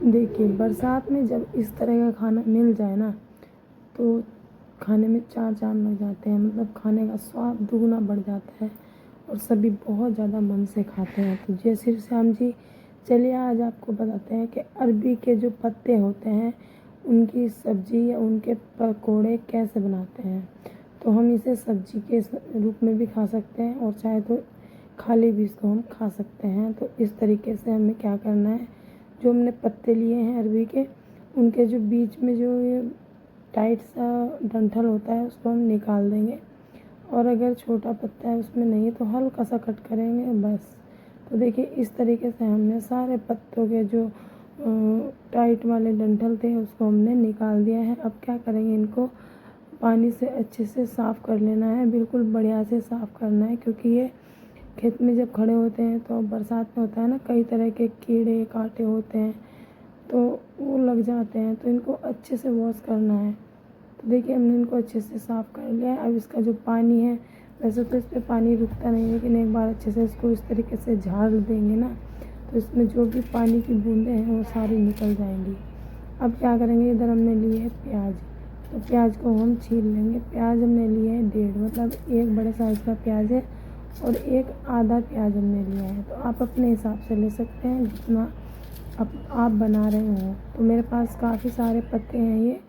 देखिए, बरसात में जब इस तरह का खाना मिल जाए ना, तो खाने में चार चाँद लग जाते हैं। मतलब खाने का स्वाद दुगना बढ़ जाता है और सभी बहुत ज़्यादा मन से खाते हैं। तो जय श्री श्याम जी, चलिए आज आपको बताते हैं कि अरबी के जो पत्ते होते हैं उनकी सब्जी या उनके पकौड़े कैसे बनाते हैं। तो हम इसे सब्जी के रूप में भी खा सकते हैं और चाहे तो खाली भी इसको हम खा सकते हैं। तो इस तरीके से हमें क्या करना है, जो हमने पत्ते लिए हैं अरबी के, उनके जो बीच में जो ये टाइट सा डंठल होता है उसको हम निकाल देंगे। और अगर छोटा पत्ता है उसमें नहीं तो हल्का सा कट करेंगे बस। तो देखिए इस तरीके से हमने सारे पत्तों के जो टाइट वाले डंठल थे उसको हमने निकाल दिया है। अब क्या करेंगे, इनको पानी से अच्छे से साफ़ कर लेना है, बिल्कुल बढ़िया से साफ़ करना है, क्योंकि ये खेत में जब खड़े होते हैं तो बरसात में होता है ना, कई तरह के कीड़े कांटे होते हैं तो वो लग जाते हैं, तो इनको अच्छे से वॉश करना है। तो देखिए हमने इनको अच्छे से साफ़ कर लिया है। अब इसका जो पानी है, वैसे तो इस पर पानी रुकता नहीं है, लेकिन एक बार अच्छे से इसको इस तरीके से झाड़ देंगे ना, तो इसमें जो भी पानी की बूंदें हैं वो सारी निकल जाएंगी। अब क्या करेंगे, इधर हमने लिए है प्याज, तो प्याज को हम छील लेंगे। प्याज हमने लिए है 1.5, मतलब एक बड़े साइज़ का प्याज है और एक आधा प्याज हमने लिया है। तो आप अपने हिसाब से ले सकते हैं जितना आप बना रहे हो। तो मेरे पास काफ़ी सारे पत्ते हैं ये।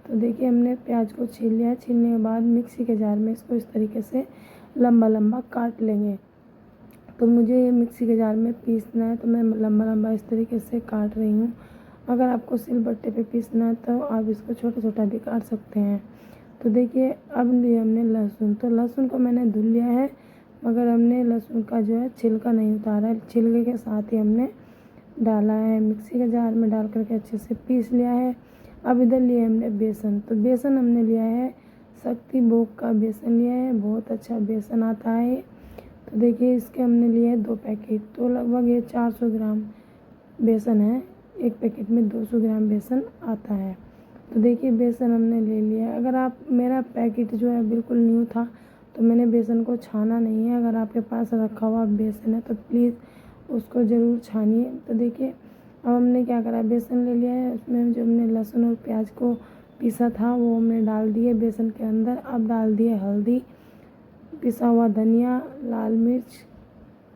तो देखिए हमने प्याज को छील लिया। छीलने के बाद मिक्सी के जार में इसको इस तरीके से लंबा लंबा काट लेंगे। तो मुझे ये मिक्सी के जार में पीसना है, तो मैं लंबा लंबा इस तरीके से काट रही हूँ। अगर आपको सिलबट्टे पे पीसना है तो आप इसको छोटा छोटा भी काट सकते हैं। तो देखिए अब लिया हमने लहसुन, तो लहसुन को मैंने धुल लिया है, मगर हमने लहसुन का जो है छिलका नहीं उतारा है। छिलके के साथ ही हमने डाला है, मिक्सी के जार में डाल करके अच्छे से पीस लिया है। अब इधर लिए हमने बेसन, तो बेसन हमने लिया है शक्ति भोग का बेसन लिया है, बहुत अच्छा बेसन आता है। तो देखिए इसके हमने लिए हैं 2 पैकेट, तो लगभग ये 400 ग्राम बेसन है। एक पैकेट में 200 ग्राम बेसन आता है। तो देखिए बेसन हमने ले लिया है। अगर आप, मेरा पैकेट जो है बिल्कुल न्यू था तो मैंने बेसन को छाना नहीं है। अगर आपके पास रखा हुआ बेसन है तो प्लीज़ उसको ज़रूर छानिए। तो देखिए अब हमने क्या करा, बेसन ले लिया है, उसमें जो हमने लहसुन और प्याज को पीसा था वो हमने डाल दिए बेसन के अंदर। अब डाल दिए हल्दी, पिसा हुआ धनिया, लाल मिर्च,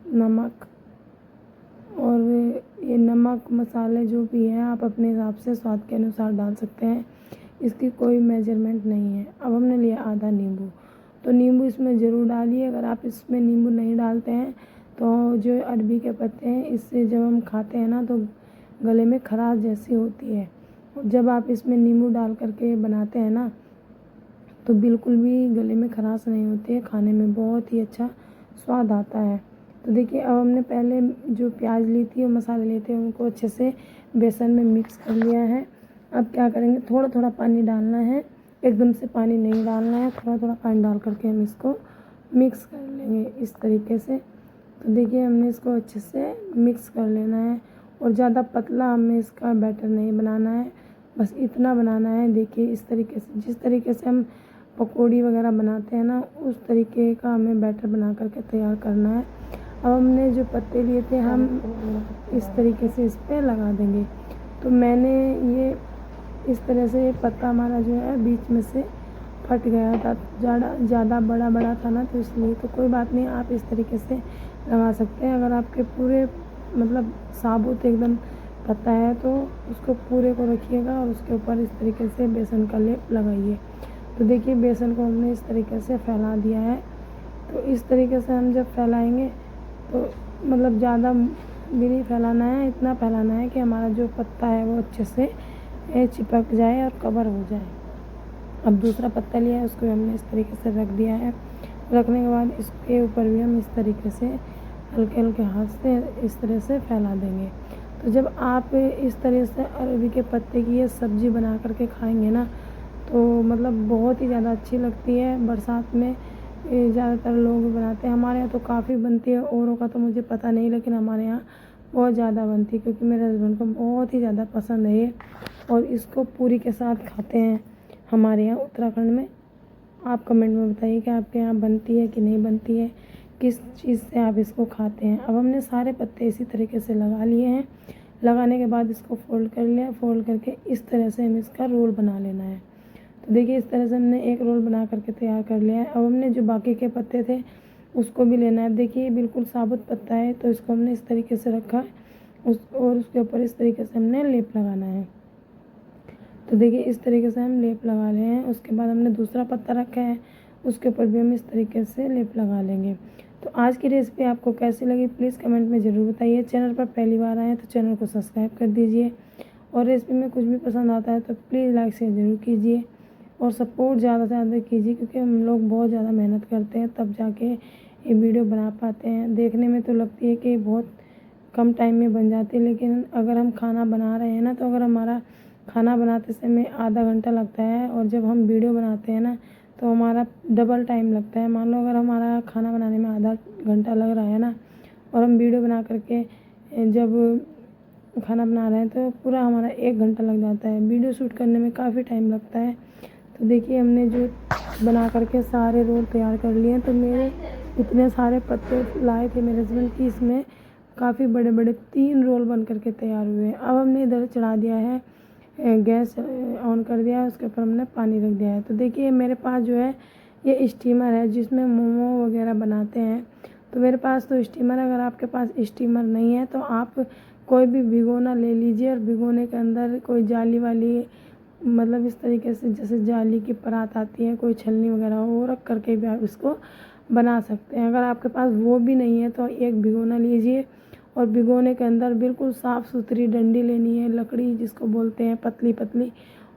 नमक, और ये नमक मसाले जो भी हैं आप अपने हिसाब से स्वाद के अनुसार डाल सकते हैं, इसकी कोई मेजरमेंट नहीं है। अब हमने लिया आधा नींबू, तो नींबू इसमें ज़रूर डालिए। अगर आप इसमें नींबू नहीं डालते हैं तो जो अरबी के पत्ते हैं इससे जब हम खाते हैं ना तो गले में खराश जैसी होती है। जब आप इसमें नींबू डाल करके बनाते हैं ना तो बिल्कुल भी गले में खराश नहीं होती है, खाने में बहुत ही अच्छा स्वाद आता है। तो देखिए अब हमने पहले जो प्याज ली थी और मसाले लिए थे उनको अच्छे से बेसन में मिक्स कर लिया है। अब क्या करेंगे, थोड़ा थोड़ा पानी डालना है, एकदम से पानी नहीं डालना है, थोड़ा थोड़ा पानी डाल करके हम इसको मिक्स कर लेंगे इस तरीके से। तो देखिए हमने इसको अच्छे से मिक्स कर लेना है और ज़्यादा पतला हमें इसका बैटर नहीं बनाना है, बस इतना बनाना है। देखिए इस तरीके से, जिस तरीके से हम पकौड़ी वगैरह बनाते हैं ना उस तरीके का हमें बैटर बना करके तैयार करना है। अब हमने जो पत्ते लिए थे हम इस तरीके से इस पर लगा देंगे। तो मैंने ये इस तरह से पत्ता हमारा जो है बीच में से फट गया था, ज़्यादा बड़ा बड़ा था ना, तो इसलिए। तो कोई बात नहीं, आप इस तरीके से लगा सकते हैं। अगर आपके पूरे मतलब साबुत एकदम पत्ता है तो उसको पूरे को रखिएगा और उसके ऊपर इस तरीके से बेसन का लेप लगाइए। तो देखिए बेसन को हमने इस तरीके से फैला दिया है। तो इस तरीके से हम जब फैलाएंगे तो मतलब ज़्यादा भी नहीं फैलाना है, इतना फैलाना है कि हमारा जो पत्ता है वो अच्छे से चिपक जाए और कवर हो जाए। अब दूसरा पत्ता लिया है उसको हमने इस तरीके से रख दिया है। रखने के बाद इसके ऊपर भी हम इस तरीके से हल्के हल्के हाथ से इस तरह से फैला देंगे। तो जब आप इस तरह से अरबी के पत्ते की ये सब्ज़ी बना करके खाएंगे ना तो मतलब बहुत ही ज़्यादा अच्छी लगती है। बरसात में ज़्यादातर लोग बनाते हैं, हमारे यहाँ तो काफ़ी बनती है, औरों का तो मुझे पता नहीं, लेकिन हमारे यहाँ बहुत ज़्यादा बनती है क्योंकि मेरे हस्बैंड को बहुत ही ज़्यादा पसंद है ये, और इसको पूरी के साथ खाते हैं हमारे यहाँ उत्तराखंड में। आप कमेंट में बताइए कि आपके यहाँ बनती है कि नहीं बनती है, किस चीज़ से आप इसको खाते हैं। अब हमने सारे पत्ते इसी तरीके से लगा लिए हैं। लगाने के बाद इसको फोल्ड कर लिया। फोल्ड करके इस तरह से हमें इसका रोल बना लेना है। तो देखिए इस तरह से हमने एक रोल बना करके तैयार कर लिया है। अब हमने जो बाकी के पत्ते थे उसको भी लेना है। अब देखिए बिल्कुल साबुत पत्ता है, तो इसको हमने इस तरीके से रखा है और उसके ऊपर इस तरीके से हमने लेप लगाना है। तो देखिए इस तरीके से हम लेप लगा रहे हैं। उसके बाद हमने दूसरा पत्ता रखा है, उसके ऊपर भी हम इस तरीके से लेप लगा लेंगे। तो आज की रेसिपी आपको कैसी लगी प्लीज़ कमेंट में ज़रूर बताइए। चैनल पर पहली बार आए तो चैनल को सब्सक्राइब कर दीजिए, और रेसिपी में कुछ भी पसंद आता है तो प्लीज़ लाइक शेयर ज़रूर कीजिए और सपोर्ट ज़्यादा से ज़्यादा कीजिए, क्योंकि हम लोग बहुत ज़्यादा मेहनत करते हैं तब जाके ये वीडियो बना पाते हैं। देखने में तो लगती है कि बहुत कम टाइम में बन जाती है, लेकिन अगर हम खाना बना रहे हैं ना, तो अगर हमारा खाना बनाते समय आधा घंटा लगता है और जब हम वीडियो बनाते हैं ना तो हमारा डबल टाइम लगता है। मान लो अगर हमारा खाना बनाने में आधा घंटा लग रहा है ना, और हम वीडियो बना करके जब खाना बना रहे हैं तो पूरा हमारा 1 घंटा लग जाता है। वीडियो शूट करने में काफ़ी टाइम लगता है। तो देखिए हमने जो बना करके सारे रोल तैयार कर लिए हैं। तो मेरे इतने सारे पत्ते लाए थे मेरे हस्बैंड की, इसमें काफ़ी बड़े बड़े 3 रोल बन करके तैयार हुए हैं। अब हमने इधर चढ़ा दिया है, गैस ऑन कर दिया है, उसके ऊपर हमने पानी रख दिया है। तो देखिए मेरे पास जो है ये स्टीमर है जिसमें मोमो वगैरह बनाते हैं। तो मेरे पास तो स्टीमर, अगर आपके पास स्टीमर नहीं है तो आप कोई भी भिगोना ले लीजिए, और भिगोने के अंदर कोई जाली वाली, मतलब इस तरीके से जैसे जाली की परात आती है, कोई छलनी वगैरह वो रख करके भी आप इसको बना सकते हैं। अगर आपके पास वो भी नहीं है तो एक भिगोना लीजिए, और भिगोने के अंदर बिल्कुल साफ़ सुथरी डंडी लेनी है, लकड़ी जिसको बोलते हैं पतली पतली,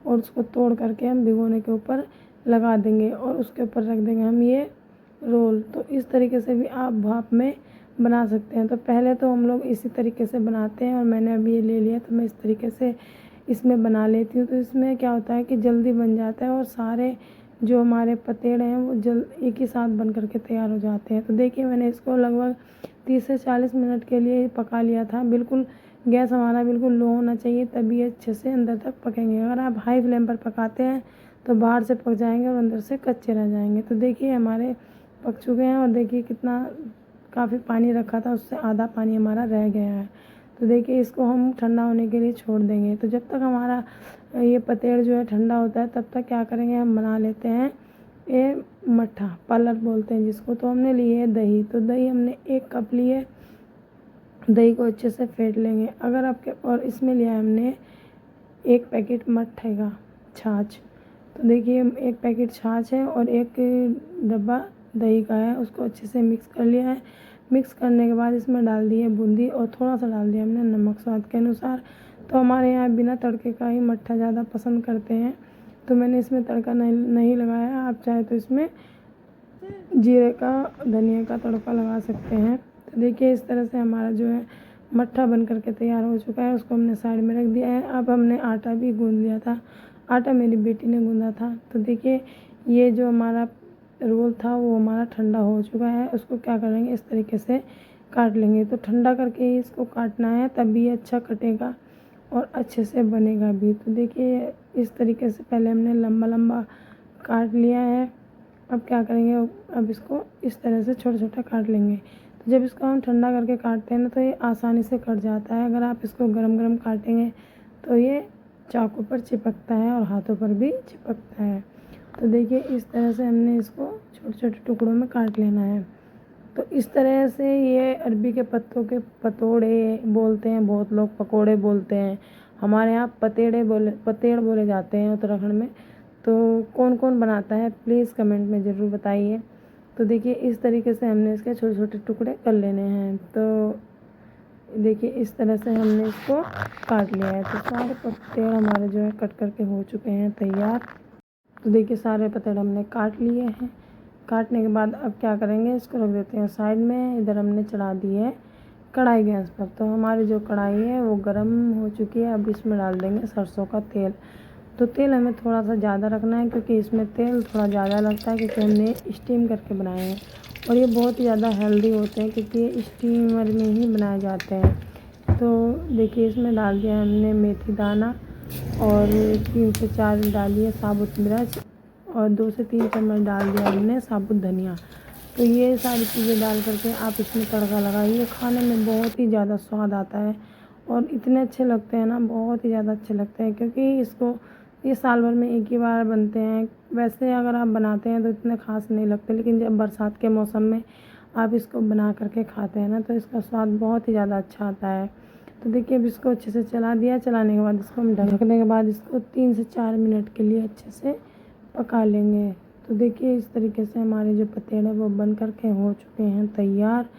और उसको तोड़ करके हम भिगोने के ऊपर लगा देंगे और उसके ऊपर रख देंगे हम ये रोल। तो इस तरीके से भी आप भाप में बना सकते हैं। तो पहले तो हम लोग इसी तरीके से बनाते हैं, और मैंने अभी ये ले लिया तो मैं इस तरीके से इसमें बना लेती हूँ। तो इसमें क्या होता है कि जल्दी बन जाता है, और सारे जो हमारे पतेड़े हैं वो एक ही साथ बन करके तैयार हो जाते हैं। तो देखिए मैंने इसको लगभग 30 से 40 मिनट के लिए पका लिया था। बिल्कुल गैस हमारा बिल्कुल लो होना चाहिए, तभी अच्छे से अंदर तक पकेंगे। अगर आप हाई फ्लेम पर पकाते हैं तो बाहर से पक जाएंगे और अंदर से कच्चे रह जाएंगे। तो देखिए हमारे पक चुके हैं, और देखिए कितना काफ़ी पानी रखा था उससे आधा पानी हमारा रह गया है। तो देखिए इसको हम ठंडा होने के लिए छोड़ देंगे। तो जब तक हमारा ये पतेड़ जो है ठंडा होता है तब तक क्या करेंगे, हम बना लेते हैं ये मट्ठा, पलट बोलते हैं जिसको। तो हमने लिए है दही। तो दही हमने 1 कप लिए, दही को अच्छे से फेंट लेंगे। अगर आपके, और इसमें लिया है हमने 1 पैकेट मट्ठे का छाछ। तो देखिए 1 पैकेट छाछ है और 1 डब्बा दही का है, उसको अच्छे से मिक्स कर लिया है। मिक्स करने के बाद इसमें डाल दी है बूंदी, और थोड़ा सा डाल दिया हमने नमक स्वाद के अनुसार। तो हमारे यहाँ बिना तड़के का ही मट्ठा ज़्यादा पसंद करते हैं, तो मैंने इसमें तड़का नहीं लगाया। आप चाहे तो इसमें जीरे का, धनिया का तड़का लगा सकते हैं। तो देखिए इस तरह से हमारा जो है मट्ठा बन करके तैयार हो चुका है। उसको हमने साइड में रख दिया है। अब हमने आटा भी गूँध लिया था, आटा मेरी बेटी ने गूँधा था। तो देखिए ये जो हमारा रोल था वो हमारा ठंडा हो चुका है। उसको क्या करेंगे, इस तरीके से काट लेंगे। तो ठंडा करके ही इसको काटना है, तभी ये अच्छा कटेगा और अच्छे से बनेगा भी। तो देखिए इस तरीके से पहले हमने लंबा लंबा काट लिया है। अब क्या करेंगे, अब इसको इस तरह से छोटा छोटा काट लेंगे। तो जब इसको हम ठंडा करके काटते हैं ना तो ये आसानी से कट जाता है। अगर आप इसको गरम गरम काटेंगे तो ये चाकू पर चिपकता है और हाथों पर भी चिपकता है। तो देखिए इस तरह से हमने इसको छोटे छोटे टुकड़ों में काट लेना है। तो इस तरह से ये अरबी के पत्तों के पतोड़े बोलते हैं, बहुत लोग पकोड़े बोलते हैं, हमारे यहाँ पतेड़ बोले जाते हैं उत्तराखंड में। तो कौन कौन बनाता है प्लीज़ कमेंट में ज़रूर बताइए। तो देखिए इस तरीके से हमने इसके छोटे छोटे टुकड़े कर लेने हैं। तो देखिए इस तरह से हमने इसको काट लिया है। तो सारे पतेड़ हमारे जो है कट करके हो चुके हैं तैयार। तो देखिए सारे पतेड़ हमने काट लिए हैं। काटने के बाद अब क्या करेंगे, इसको रख देते हैं साइड में। इधर हमने चढ़ा दी है कढ़ाई गैस पर। तो हमारी जो कढ़ाई है वो गर्म हो चुकी है। अब इसमें डाल देंगे सरसों का तेल। तो तेल हमें थोड़ा सा ज़्यादा रखना है, क्योंकि इसमें तेल थोड़ा ज़्यादा लगता है, क्योंकि हमने स्टीम करके बनाए हैं और ये बहुत ही ज़्यादा हेल्दी होते हैं, क्योंकि ये स्टीमर में ही बनाए जाते हैं। तो देखिए इसमें डाल दिया हमने मेथी दाना, और 3 से 4 डालिए साबुत मिर्च, और 2 से 3 चम्मच डाल दिया हमने साबुत धनिया। तो ये सारी चीज़ें डाल करके आप इसमें तड़का लगाइए। खाने में बहुत ही ज़्यादा स्वाद आता है और इतने अच्छे लगते हैं ना, बहुत ही ज़्यादा अच्छे लगते हैं, क्योंकि इसको ये साल भर में एक ही बार बनते हैं। वैसे अगर आप बनाते हैं तो इतने ख़ास नहीं लगते, लेकिन जब बरसात के मौसम में आप इसको बना करके खाते हैं ना, तो इसका स्वाद बहुत ही ज़्यादा अच्छा आता है। तो देखिए अब इसको अच्छे से चला दिया। चलाने के बाद इसको हम ढकने के बाद इसको 3 से 4 मिनट के लिए अच्छे से पका लेंगे। तो देखिए इस तरीके से हमारे जो पतेड़े वो बन करके हो चुके हैं तैयार।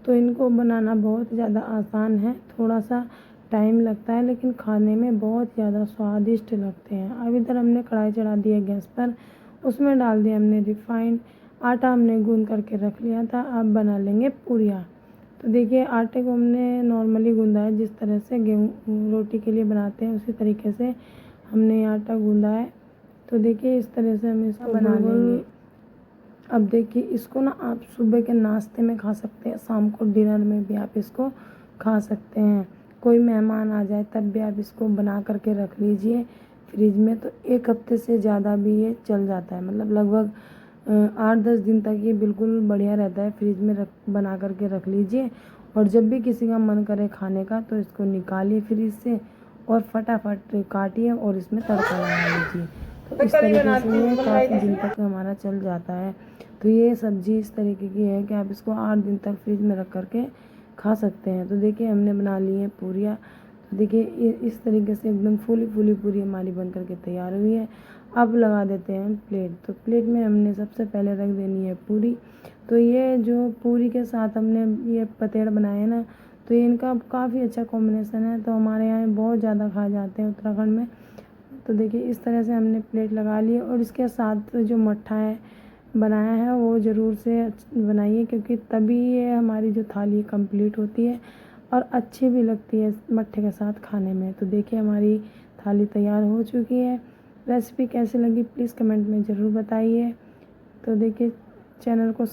तो इनको बनाना बहुत ज़्यादा आसान है, थोड़ा सा टाइम लगता है, लेकिन खाने में बहुत ज़्यादा स्वादिष्ट लगते हैं। अब इधर हमने कढ़ाई चढ़ा दी है गैस पर, उसमें डाल दिया हमने रिफाइंड। आटा हमने गूंद करके रख लिया था, अब बना लेंगे पूरियाँ। तो देखिए आटे को हमने नॉर्मली गूंदा है, जिस तरह से गेहूँ रोटी के लिए बनाते हैं उसी तरीके से हमने आटा गूंदा है। तो देखिए इस तरह से हम इसको बना लेंगे। अब देखिए इसको ना आप सुबह के नाश्ते में खा सकते हैं, शाम को डिनर में भी आप इसको खा सकते हैं। कोई मेहमान आ जाए तब भी आप इसको बना करके रख लीजिए फ्रिज में, तो 1 हफ्ते से ज़्यादा भी ये चल जाता है। मतलब लगभग 8-10 दिन तक ये बिल्कुल बढ़िया रहता है। फ्रिज में बना करके रख लीजिए, और जब भी किसी का मन करे खाने का तो इसको निकालिए फ्रिज से और फटाफट काटिए और इसमें तड़का लगा लीजिए। तो इस तरीके से ये काफ़ी दिन तक हमारा चल जाता है। तो ये सब्ज़ी इस तरीके की है कि आप इसको 8 दिन तक फ्रिज में रख करके खा सकते हैं। तो देखिए हमने बना ली है पूरियाँ। तो देखिए इस तरीके से एकदम फूली फूली पूरी हमारी बन करके तैयार हुई है। अब लगा देते हैं प्लेट। तो प्लेट में हमने सबसे पहले रख देनी है पूरी। तो ये जो पूरी के साथ हमने ये पतेड़ बनाए हैं ना, तो ये इनका काफ़ी अच्छा कॉम्बिनेशन है। तो हमारे यहाँ बहुत ज़्यादा खाए जाते हैं उत्तराखंड में। तो देखिए इस तरह से हमने प्लेट लगा ली है, और इसके साथ जो मट्ठा है बनाया है वो ज़रूर से बनाइए, क्योंकि तभी ये हमारी जो थाली कंप्लीट होती है और अच्छी भी लगती है मट्ठे के साथ खाने में। तो देखिए हमारी थाली तैयार हो चुकी है। रेसिपी कैसी लगी प्लीज़ कमेंट में ज़रूर बताइए। तो देखिए चैनल को